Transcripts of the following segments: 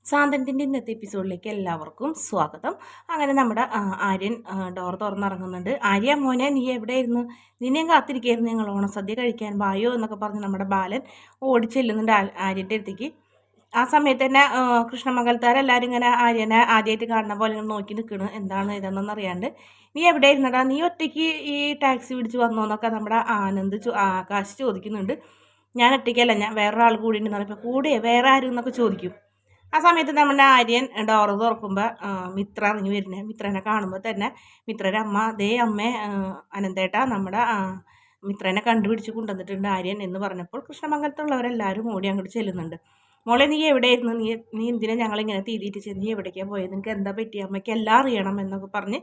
സാന്ത്വനത്തിൻ്റെ ഇന്നത്തെ എപ്പിസോഡിലേക്ക് എല്ലാവർക്കും സ്വാഗതം. അങ്ങനെ നമ്മുടെ ആര്യൻ ഡോർ തുറന്നിറങ്ങുന്നുണ്ട്. ആര്യ മോനെ, നീ എവിടെയായിരുന്നു? നിന്നെയും കാത്തിരിക്കുകയായിരുന്നു ഞങ്ങൾ ഓണസദ്യ കഴിക്കാൻ, വായോ എന്നൊക്കെ പറഞ്ഞ് നമ്മുടെ ബാലൻ ഓടിച്ചെല്ലുന്നുണ്ട് ആര്യൻ്റെ അടുത്തേക്ക്. ആ സമയത്ത് തന്നെ കൃഷ്ണമംഗലത്താരെല്ലാവരും ഇങ്ങനെ ആര്യനെ ആദ്യമായിട്ട് കാണുന്ന പോലെ ഇങ്ങനെ നോക്കി നിൽക്കണം, എന്താണ് ഇതെന്നൊന്നും അറിയാണ്ട്. നീ എവിടെയായിരുന്നടാ, നീ ഒറ്റയ്ക്ക് ഈ ടാക്സി പിടിച്ച് വന്നോ എന്നൊക്കെ നമ്മുടെ ആകാശ് ചോദിക്കുന്നുണ്ട്. ഞാൻ ഒറ്റയ്ക്കല്ല, ഞാൻ വേറൊരാൾ കൂടി ഉണ്ടെന്ന് പറയുമ്പോൾ കൂടെ വേറെ ആരും എന്നൊക്കെ ചോദിക്കും. ആ സമയത്ത് നമ്മുടെ ആര്യൻ ഡോറ് തുറക്കുമ്പോൾ മിത്ര ഇറങ്ങി വരുന്നത്. മിത്രനെ കാണുമ്പോൾ തന്നെ മിത്രയുടെ അമ്മ, ദേ അമ്മേ, അനന്തേട്ട നമ്മുടെ മിത്രനെ കണ്ടുപിടിച്ച് കൊണ്ടുവന്നിട്ടുണ്ട് ആര്യൻ എന്ന് പറഞ്ഞപ്പോൾ കൃഷ്ണമംഗലത്തുള്ളവരെല്ലാവരും ഓടി അങ്ങോട്ട് ചെല്ലുന്നുണ്ട്. മോളെ, നീ എവിടെയായിരുന്നു? നീ എന്തിനാ ഞങ്ങളിങ്ങനെ തീറ്റിച്ച്, നീ എവിടേക്കാണ് പോയത്? നിനക്ക് എന്താ പറ്റിയ? അമ്മയ്ക്ക് എല്ലാം അറിയണം എന്നൊക്കെ പറഞ്ഞ്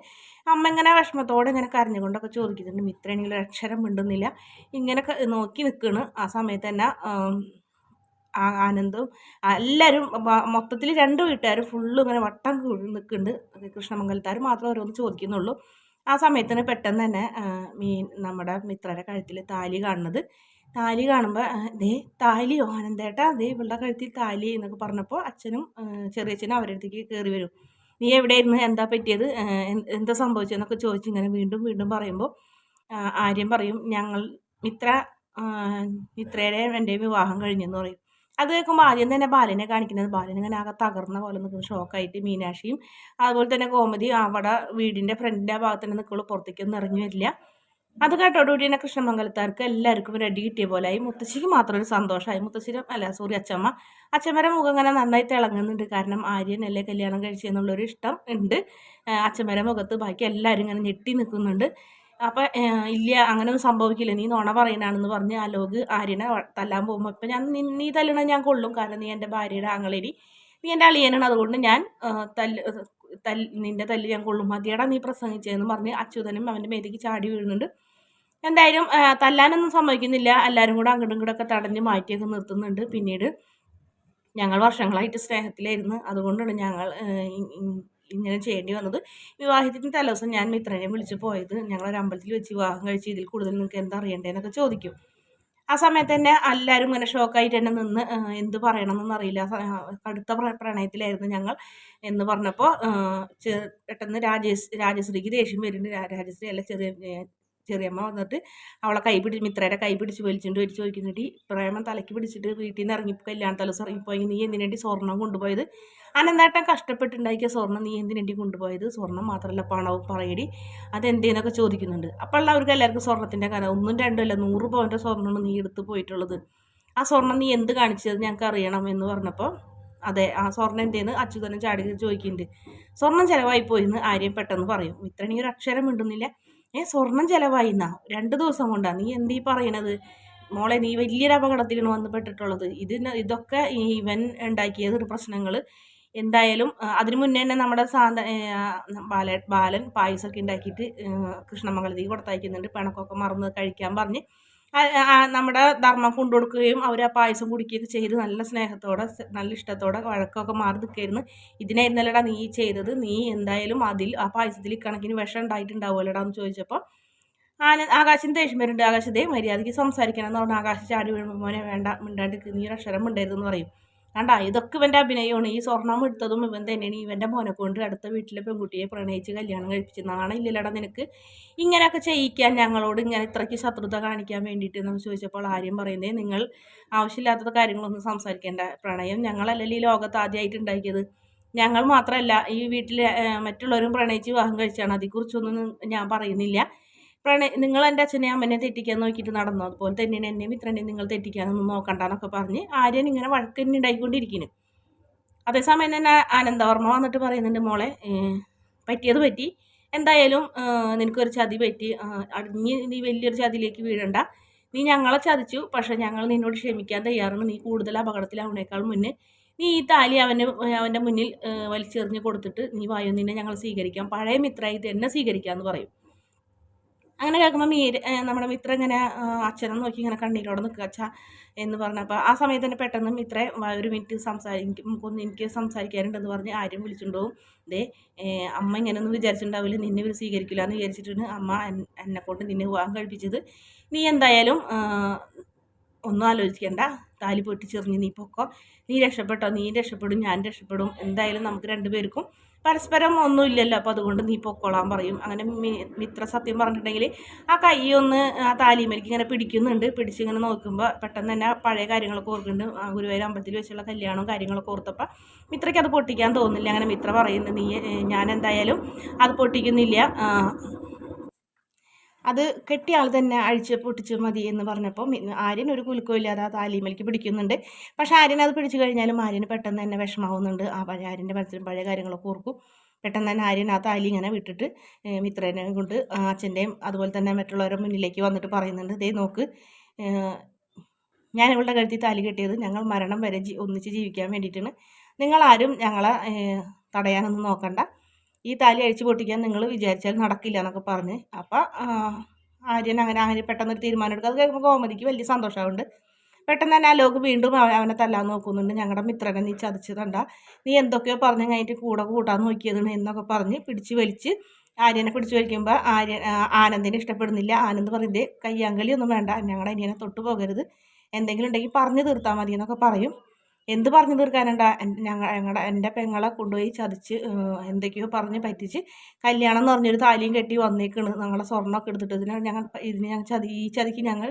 അമ്മ ഇങ്ങനെ വിഷമത്തോടെ ഇങ്ങനെ കരഞ്ഞുകൊണ്ടൊക്കെ ചോദിക്കുന്നുണ്ട്. മിത്രയാണെങ്കിൽ അക്ഷരം മിണ്ടുന്നില്ല, ഇങ്ങനെ നോക്കി നിൽക്കുകയാണ്. ആ സമയത്ത് തന്നെ ആനന്ദും എല്ലാവരും മൊത്തത്തിൽ രണ്ട് വീട്ടുകാരും ഫുള്ള് ഇങ്ങനെ വട്ടം കൂടി നിൽക്കുന്നുണ്ട്. കൃഷ്ണമംഗലത്താർ മാത്രം ഓരോന്ന് ചോദിക്കുന്നുള്ളൂ. ആ സമയത്തിന് പെട്ടെന്ന് തന്നെ നമ്മുടെ മിത്രയുടെ കഴുത്തിൽ താലി കാണുന്നത്. താലി കാണുമ്പോൾ ദേ താലിയോ ആനന്ദേട്ടാ, ദേ ഇവളുടെ കഴുത്തിൽ താലി എന്നൊക്കെ പറഞ്ഞപ്പോൾ അച്ഛനും ചെറിയച്ഛനും അവരുടെ അടുത്തേക്ക് കയറി വരും. നീ എവിടെയായിരുന്നു, എന്താ പറ്റിയത്, എന്താ സംഭവിച്ചതെന്നൊക്കെ ചോദിച്ച് ഇങ്ങനെ വീണ്ടും വീണ്ടും പറയുമ്പോൾ ആര്യം പറയും, മിത്രയുടെ എൻ്റെ വിവാഹം കഴിഞ്ഞെന്ന് പറയും. അത് കേൾക്കുമ്പോൾ ആദ്യം തന്നെ ബാലനെ കാണിക്കുന്നത്. ബാലൻ ഇങ്ങനെ ആകെ തകർന്ന പോലെ നിൽക്കുന്ന ഷോക്കായിട്ട്. മീനാക്ഷിയും അതുപോലെ തന്നെ കോമതി അവിടെ വീടിൻ്റെ ഫ്രണ്ടിൻ്റെ ആ ഭാഗത്ത് തന്നെ നിൽക്കുള്ളൂ, പുറത്തേക്കൊന്നും ഇറങ്ങി വരില്ല. അത് കേട്ടോടുകൂടി തന്നെ കൃഷ്ണമംഗലത്താർക്ക് എല്ലാവർക്കും ഒരു അടി കിട്ടിയ പോലെ ആയി. മുത്തശ്ശിക്ക് മാത്രം ഒരു സന്തോഷമായി. അച്ഛമ്മയുടെ മുഖം ഇങ്ങനെ നന്നായിട്ട് ഇളങ്ങുന്നുണ്ട്. കാരണം ആര്യനല്ലേ കല്യാണം കഴിച്ചെന്നുള്ളൊരു ഇഷ്ടം ഉണ്ട് അച്ഛമ്മയുടെ മുഖത്ത്. ബാക്കി എല്ലാവരും ഇങ്ങനെ ഞെട്ടി നിൽക്കുന്നുണ്ട്. അപ്പം ഇല്ല, അങ്ങനെയൊന്നും സംഭവിക്കില്ല, നീ നുണ പറയുന്നതാണെന്ന് പറഞ്ഞ് അലോക് ആര്യനെ തല്ലാൻ പോകുമ്പോൾ ഇപ്പം നീ തല്ലണ ഞാൻ കൊള്ളും, കാരണം നീ എൻ്റെ ഭാര്യയുടെ ആങ്ങളേരി, നീ എൻ്റെ അളിയനാണ്, അതുകൊണ്ട് ഞാൻ നിൻ്റെ തല്ല് ഞാൻ കൊള്ളും, മതിയടാ നീ പ്രസംഗിച്ചതെന്ന് പറഞ്ഞ് അച്യുതനും അവൻ്റെ മേത്തേക്ക് ചാടി വീഴുന്നുണ്ട്. എന്തായാലും തല്ലാനൊന്നും സംഭവിക്കുന്നില്ല. എല്ലാവരും കൂടെ അങ്ങോട്ടും ഇങ്ങോട്ടൊക്കെ തടഞ്ഞ് മാറ്റിയൊക്കെ നിർത്തുന്നുണ്ട്. പിന്നീട് ഞങ്ങൾ വർഷങ്ങളായിട്ട് സ്നേഹത്തിലായിരുന്നു, അതുകൊണ്ടാണ് ഞങ്ങൾ ഇങ്ങനെ ചെയ്യേണ്ടി വന്നത്. വിവാഹത്തിൻ്റെ തലേദിവസം ഞാൻ മിത്രനെ വിളിച്ച് പോയത്, ഞങ്ങളൊരു അമ്പലത്തിൽ വെച്ച് വിവാഹം കഴിച്ച്, ഇതിൽ കൂടുതൽ നിങ്ങൾക്ക് എന്താ അറിയണ്ടേന്നൊക്കെ ചോദിക്കും. ആ സമയത്ത് തന്നെ എല്ലാവരും ഇങ്ങനെ ഷോക്കായിട്ട് തന്നെ നിന്ന് എന്ത് പറയണമെന്നൊന്നും അറിയില്ല. കടുത്ത പ്രണയത്തിലായിരുന്നു ഞങ്ങൾ എന്ന് പറഞ്ഞപ്പോൾ പെട്ടെന്ന് രാജശ്രീക്ക് ദേഷ്യം വരുന്നുണ്ട്. രാജശ്രീ അല്ല, ചെറിയമ്മ വന്നിട്ട് അവളെ മിത്രയുടെ കൈ പിടിച്ച് വലിച്ചിട്ട് വരും. ചോദിക്കുന്നുണ്ട്, പ്രേമം തലയ്ക്ക് പിടിച്ചിട്ട് വീട്ടിൽ നിന്ന് ഇറങ്ങി കല്യാണ തലേദിവസം ഇറങ്ങിപ്പോയി, നീ എന്തിനേണ്ടി സ്വർണം കൊണ്ടുപോയത്? അനന്തേട്ടൻ കഷ്ടപ്പെട്ടുണ്ടാക്കിയ സ്വർണ്ണം നീ എന്തിനേണ്ടി കൊണ്ടുപോയത്? സ്വർണം മാത്രമല്ല പണവും പറയടി, അതെന്തേന്നൊക്കെ ചോദിക്കുന്നുണ്ട്. അപ്പോൾ അവർക്ക് എല്ലാവർക്കും സ്വർണ്ണത്തിൻ്റെ കഥ, ഒന്നും രണ്ടുമല്ല 100 പവൻ്റെ സ്വർണ്ണമാണ് നീ എടുത്ത് പോയിട്ടുള്ളത്. ആ സ്വർണ്ണം നീ എന്ത് കാണിച്ചത് ഞങ്ങൾക്ക് അറിയണം എന്ന് പറഞ്ഞപ്പോൾ അതെ, ആ സ്വർണ്ണം എന്തേന്ന് അച്യുതനും ചാടി ചോദിക്കുന്നുണ്ട്. സ്വർണ്ണം ചിലവായി പോയിന്ന് ആര്യം പെട്ടെന്ന് പറയും. ഇത്രയും ഒരു അക്ഷരം മിണ്ടുന്നില്ല. സ്വർണം ചിലവായിന്നാ 2 ദിവസം കൊണ്ടാ, നീ എന്തീ പറയണത്? മോളെ, നീ വലിയൊരു അപകടത്തിലാണ് വന്ന് പെട്ടിട്ടുള്ളത്. ഇതൊക്കെ ഇവൻ ഉണ്ടാക്കിയത് പ്രശ്നങ്ങൾ. എന്തായാലും അതിന് മുന്നേ തന്നെ നമ്മുടെ ബാലൻ പായസമൊക്കെ ഉണ്ടാക്കിയിട്ട് കൃഷ്ണമംഗലത്തേക്ക് കൊടുത്തയക്കുന്നുണ്ട്. പിണക്കൊക്കെ മറന്ന് കഴിക്കാൻ പറഞ്ഞ് നമ്മുടെ ധർമ്മം കൊണ്ടുകൊടുക്കുകയും അവർ ആ പായസം കുടിക്കുകയൊക്കെ ചെയ്ത് നല്ല സ്നേഹത്തോടെ നല്ല ഇഷ്ടത്തോടെ വഴക്കൊക്കെ മാറി നിൽക്കുകയായിരുന്നു. ഇതിനായിരുന്നല്ലടാ നീ ചെയ്തത്, നീ എന്തായാലും ആ പായസത്തിൽ ഇക്കണക്കിന് വിഷം ഉണ്ടായിട്ടുണ്ടാവുമല്ലടാ എന്ന് ചോദിച്ചപ്പോൾ ആകാശിന് ദേഷ്യം വരുന്നുണ്ട്. ആകാശത്തെ മര്യാദയ്ക്ക് സംസാരിക്കണം എന്ന് പറഞ്ഞാൽ ആകാശ് ചാടി വീഴുമ്പോൾ, മോനെ വേണ്ട, മിണ്ടാണ്ട് നീ ഒരു അക്ഷരം മിണ്ടരുതെന്ന് പറയും. കണ്ടാ, ഇതൊക്കെ ഇവൻ്റെ അഭിനയമാണ്. ഈ സ്വർണ്ണം എടുത്തതും ഇവൻ തന്നെയാണ്. ഇവൻ്റെ മോനെ കൊണ്ട് അടുത്ത വീട്ടിലെ പെൺകുട്ടിയെ പ്രണയിച്ച് കല്യാണം കഴിപ്പിച്ച്, നാണില്ലല്ലടാ നിനക്ക് ഇങ്ങനെയൊക്കെ ചെയ്യിക്കാൻ, ഞങ്ങളോട് ഇങ്ങനെ ഇത്രയ്ക്ക് ശത്രുത കാണിക്കാൻ വേണ്ടിയിട്ട് എന്നൊക്കെ ചോദിച്ചപ്പോൾ ആര്യം പറയുന്നത്, നിങ്ങൾ ആവശ്യമില്ലാത്ത കാര്യങ്ങളൊന്നും സംസാരിക്കേണ്ട. പ്രണയം ഞങ്ങളല്ലല്ലോ ഈ ലോകത്ത് ആദ്യമായിട്ട് ഉണ്ടാക്കിയത്. ഞങ്ങൾ മാത്രമല്ല, ഈ വീട്ടിലെ മറ്റുള്ളവരും പ്രണയിച്ച് വിവാഹം കഴിച്ചാണ്. അതേക്കുറിച്ചൊന്നും ഞാൻ പറയുന്നില്ല. നിങ്ങൾ എൻ്റെ അച്ഛനെ അമ്മനെ തെറ്റിക്കാൻ നോക്കിയിട്ട് നടന്നു, അതുപോലെ തന്നെയാണ് എന്നെ മിത്രനെ നിങ്ങൾ തെറ്റിക്കാനൊന്നും നോക്കണ്ടെന്നൊക്കെ പറഞ്ഞ് ആര്യൻ ഇങ്ങനെ വഴക്കന്നെ ഉണ്ടായിക്കൊണ്ടിരിക്കുന്നു. അതേസമയം തന്നെ ആനന്ദവർമ്മ വന്നിട്ട് പറയുന്നുണ്ട്, മോളെ പറ്റിയത് പറ്റി, എന്തായാലും നിനക്കൊരു ചതി പറ്റി, നീ വലിയൊരു ചതിയിലേക്ക് വീഴണ്ട. നീ ഞങ്ങളെ ചതിച്ചു, പക്ഷെ ഞങ്ങൾ നിന്നോട് ക്ഷമിക്കാൻ തയ്യാറാണ്. നീ കൂടുതൽ അപകടത്തിലാവുന്നേക്കാൾ മുന്നേ നീ ഈ താലി അവൻ്റെ മുന്നിൽ വലിച്ചെറിഞ്ഞ് കൊടുത്തിട്ട് നീ വായു, നിന്നെ ഞങ്ങൾ സ്വീകരിക്കാം, പഴയ മിത്രമായി തന്നെ സ്വീകരിക്കാമെന്ന് പറയും. അങ്ങനെ കേൾക്കുമ്പോൾ നമ്മുടെ മിത്ര ഇങ്ങനെ അച്ഛനെ നോക്കി ഇങ്ങനെ കണ്ണീരോടെ നിൽക്കുക. അച്ഛ എന്ന് പറഞ്ഞപ്പോൾ ആ സമയത്ത് തന്നെ പെട്ടെന്ന് മിത്ര ഒരു മിനിറ്റ് എനിക്ക് സംസാരിക്കാനുണ്ടെന്ന് പറഞ്ഞ് ആരും വിളിച്ചിട്ടുണ്ടാവും. അമ്മ ഇങ്ങനെയൊന്നും വിചാരിച്ചിട്ടുണ്ടാവില്ല, നിന്നെ ഇവർ സ്വീകരിക്കില്ല എന്ന് വിചാരിച്ചിട്ടാണ് അമ്മ എന്നെ കൊണ്ട് നിന്നെ വിവാഹം കഴിപ്പിച്ചത്. നീ എന്തായാലും ഒന്നും ആലോചിക്കേണ്ട, താലി പൊട്ടിച്ചെറിഞ്ഞ് നീ പൊക്കോ, നീ രക്ഷപ്പെട്ടോ, നീ രക്ഷപ്പെടും, ഞാൻ രക്ഷപ്പെടും, എന്തായാലും നമുക്ക് രണ്ടുപേർക്കും പരസ്പരം ഒന്നുമില്ലല്ലോ, അപ്പോൾ അതുകൊണ്ട് നീ പൊക്കോളാൻ പറയും. അങ്ങനെ മിത്ര സത്യം പറഞ്ഞിട്ടുണ്ടെങ്കിൽ ആ കൈ ഒന്ന് ആ താലിമേലേക്ക് ഇങ്ങനെ പിടിക്കുന്നുണ്ട്. പിടിച്ചിങ്ങനെ നോക്കുമ്പോൾ പെട്ടെന്ന് തന്നെ പഴയ കാര്യങ്ങളൊക്കെ ഓർക്കുന്നുണ്ട്. ഗുരുവായൂർ അമ്പലത്തിൽ വെച്ചുള്ള കല്യാണവും കാര്യങ്ങളൊക്കെ ഓർത്തപ്പോൾ മിത്രയ്ക്ക് അത് പൊട്ടിക്കാൻ തോന്നുന്നില്ല. അങ്ങനെ മിത്ര പറയുന്നത് ഞാൻ എന്തായാലും അത് പൊട്ടിക്കുന്നില്ല, അത് കെട്ടിയ ആൾ തന്നെ അഴിച്ച് പൊട്ടിച്ച് മതി എന്ന് പറഞ്ഞപ്പോൾ ആര്യൻ ഒരു കുലുക്കവും ഇല്ലാതെ ആ താലിമേലേക്ക് പിടിക്കുന്നുണ്ട്. പക്ഷേ ആര്യൻ അത് പിടിച്ചു കഴിഞ്ഞാലും ആര്യന് പെട്ടെന്ന് തന്നെ വിഷമാവുന്നുണ്ട്. ആ ആര്യൻ്റെ മനസ്സിലും പഴയ കാര്യങ്ങളൊക്കെ ഓർക്കും. പെട്ടെന്ന് തന്നെ ആര്യൻ ആ താലി ഇങ്ങനെ വിട്ടിട്ട് മിത്രനെ കൊണ്ട് അച്ഛൻ്റെയും അതുപോലെ തന്നെ മറ്റുള്ളവരുടെ മുന്നിലേക്ക് വന്നിട്ട് പറയുന്നുണ്ട്, ദേ നോക്ക്, ഞാൻ ഇവളുടെ കഴുത്തിൽ താലി കെട്ടിയത് ഞങ്ങൾ മരണം വരെ ഒന്നിച്ച് ജീവിക്കാൻ വേണ്ടിയിട്ടാണ്. നിങ്ങളാരും ഞങ്ങളെ തടയാനൊന്നും നോക്കണ്ട, ഈ താലി അഴിച്ചു പൊട്ടിക്കാൻ നിങ്ങൾ വിചാരിച്ചാൽ നടക്കില്ല എന്നൊക്കെ പറഞ്ഞ്. അപ്പം ആര്യൻ അങ്ങനെ പെട്ടെന്നൊരു തീരുമാനം എടുക്കുക. അത് കേൾക്കുമ്പോൾ ഗോമതിക്ക് വലിയ സന്തോഷമുണ്ട്. പെട്ടെന്ന് തന്നെ അലോക് വീണ്ടും അവനെ തല്ലാൻ നോക്കുന്നുണ്ട്. ഞങ്ങളുടെ മിത്രനെ നീ ചതിച്ചതണ്ട, നീ എന്തൊക്കെയോ പറഞ്ഞ് കഴിഞ്ഞിട്ട് കൂടെ കൂട്ടാൻ നോക്കിയതാണ് എന്നൊക്കെ പറഞ്ഞ് പിടിച്ച് വലിച്ച് ആര്യനെ പിടിച്ച് വലിക്കുമ്പോൾ ആനന്ദിനെ ഇഷ്ടപ്പെടുന്നില്ല. ആനന്ദ് പറയുന്നത് കയ്യാങ്കളി ഒന്നും വേണ്ട, ഞങ്ങളുടെ അനിയനെ തൊട്ട് പോകരുത്, എന്തെങ്കിലും ഉണ്ടെങ്കിൽ പറഞ്ഞു തീർത്താൽ മതി എന്നൊക്കെ പറയും. എന്ത് പറഞ്ഞു തീർക്കാനുണ്ടാ, എൻ്റെ പെങ്ങളെ കൊണ്ടുപോയി ചതിച്ച് എന്തൊക്കെയോ പറഞ്ഞ് പറ്റിച്ച് കല്യാണം എന്ന് പറഞ്ഞൊരു താലിയും കെട്ടി വന്നേക്കാണ്, ഞങ്ങളെ സ്വർണ്ണമൊക്കെ എടുത്തിട്ട് ഇതിന് ഈ ചതിക്ക് ഞങ്ങൾ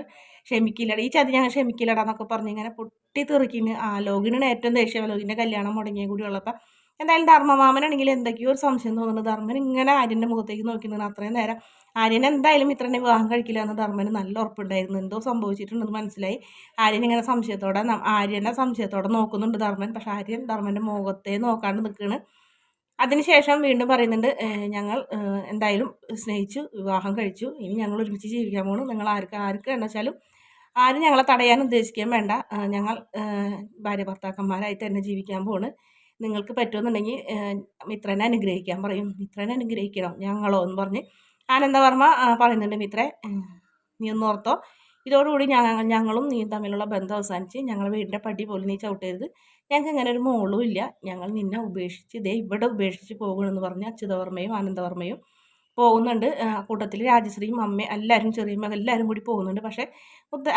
ക്ഷമിക്കില്ലടാ, ഈ ചതി ഞങ്ങൾ ക്ഷമിക്കില്ലടാ എന്നൊക്കെ പറഞ്ഞ് ഇങ്ങനെ പൊട്ടിത്തെറിക്കുന്നു. ലോകിനാണ് ഏറ്റവും ദേഷ്യം, ലോകിൻ്റെ കല്യാണം മുടങ്ങിയ കൂടി ഉള്ളപ്പോൾ. എന്തായാലും ധർമ്മമാമനാണെങ്കിൽ എന്തൊക്കെയോ ഒരു സംശയം തോന്നുന്നു. ധർമ്മൻ ഇങ്ങനെ ആര്യൻ്റെ മുഖത്തേക്ക് നോക്കുന്നത് അത്രയും നേരം. ആര്യൻ എന്തായാലും ഇത്രനെ വിവാഹം കഴിക്കില്ല എന്ന് ധർമ്മന് നല്ല ഉറപ്പുണ്ടായിരുന്നു. എന്തോ സംഭവിച്ചിട്ടുണ്ടെന്ന് മനസ്സിലായി. ആര്യൻ ഇങ്ങനെ ആര്യനെ സംശയത്തോടെ നോക്കുന്നുണ്ട് ധർമ്മൻ. പക്ഷെ ആര്യൻ ധർമ്മൻ്റെ മുഖത്തെ നോക്കാണ്ട് നിൽക്കുകയാണ്. അതിനുശേഷം വീണ്ടും പറയുന്നുണ്ട്, ഞങ്ങൾ എന്തായാലും സ്നേഹിച്ചു വിവാഹം കഴിച്ചു, ഇനി ഞങ്ങൾ ഒരുമിച്ച് ജീവിക്കാൻ പോകണം, നിങ്ങൾ ആർക്ക് എന്ന് വെച്ചാലും ആരും ഞങ്ങളെ തടയാൻ ഉദ്ദേശിക്കാൻ വേണ്ട, ഞങ്ങൾ ഭാര്യ ഭർത്താക്കന്മാരായിട്ട് തന്നെ ജീവിക്കാൻ പോണ്, നിങ്ങൾക്ക് പറ്റുമെന്നുണ്ടെങ്കിൽ മിത്രനെ അനുഗ്രഹിക്കാൻ പറയും. മിത്രനെ അനുഗ്രഹിക്കണോ ഞങ്ങളോ എന്ന് പറഞ്ഞ് ആനന്ദവർമ്മ പറയുന്നുണ്ട്, മിത്രേ നീ ഒന്ന് ഓർത്തോ, ഇതോടുകൂടി ഞങ്ങളും നീ തമ്മിലുള്ള ബന്ധം അവസാനിച്ച് ഞങ്ങളുടെ വീടിൻ്റെ പടി പോലും നീ ചവിട്ടരുത്, ഞങ്ങൾക്ക് ഇങ്ങനെ ഒരു മോളും ഇല്ല, ഞങ്ങൾ നിന്നെ ഉപേക്ഷിച്ച് ഇവിടെ ഉപേക്ഷിച്ച് പോകണമെന്ന് പറഞ്ഞ് അച്യുതവർമ്മയും ആനന്ദവർമ്മയും പോകുന്നുണ്ട്. കൂട്ടത്തിൽ രാജശ്രീയും അമ്മയും എല്ലാവരും ചെറിയ മകൾ എല്ലാവരും കൂടി പോകുന്നുണ്ട്. പക്ഷേ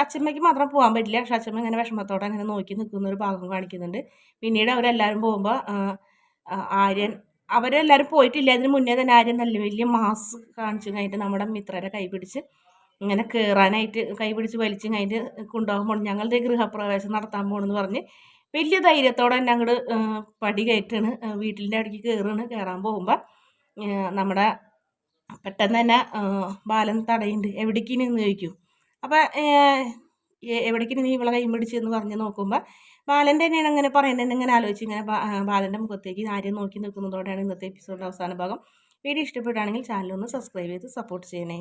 അച്ഛമ്മയ്ക്ക് മാത്രം പോകാൻ പറ്റില്ല. പക്ഷെ അച്ഛമ്മ ഇങ്ങനെ വിഷമത്തോടെ അങ്ങനെ നോക്കി നിൽക്കുന്ന ഒരു ഭാഗം കാണിക്കുന്നുണ്ട്. പിന്നീട് അവരെല്ലാവരും പോകുമ്പോൾ ആര്യൻ അവരെല്ലാവരും പോയിട്ടില്ല, അതിന് മുന്നേ തന്നെ ആര്യൻ നല്ല വലിയ മാസ് കാണിച്ചു കഴിഞ്ഞിട്ട് നമ്മുടെ മിത്രരെ കൈ പിടിച്ച് ഇങ്ങനെ കയറാനായിട്ട് കൈ പിടിച്ച് വലിച്ചും കഴിഞ്ഞിട്ട് കൊണ്ടുപോകാൻ ഞങ്ങളുടെ ഗൃഹപ്രവേശം നടത്താൻ പോകണമെന്ന് പറഞ്ഞ് വലിയ ധൈര്യത്തോടെ തന്നെ അങ്ങോട്ട് പടി കയറ്റാണ്, വീട്ടിൻ്റെ അടുക്കി കയറാൻ പോകുമ്പോൾ നമ്മുടെ പെട്ടെന്ന് തന്നെ ബാലൻ തടയുണ്ട്. എവിടേക്കിനി എന്ന് ചോദിക്കും. അപ്പം എവിടേക്കിനി നീ ഇവളെ കൈ പിടിച്ചെന്ന് പറഞ്ഞ് നോക്കുമ്പോൾ ബാലൻ്റെ തന്നെയാണ് അങ്ങനെ പറയുന്നത്. ഇങ്ങനെ ആലോചിച്ച് ഇങ്ങനെ ബാലൻ്റെ മുഖത്തേക്ക് ആര്യം നോക്കി നിൽക്കുന്നതോടെയാണ് ഇന്നത്തെ എപ്പിസോഡിൻ്റെ അവസാന ഭാഗം. വീഡിയോ ഇഷ്ടപ്പെടുകയാണെങ്കിൽ ചാനലൊന്ന് സബ്സ്ക്രൈബ് ചെയ്ത് സപ്പോർട്ട് ചെയ്യണേ.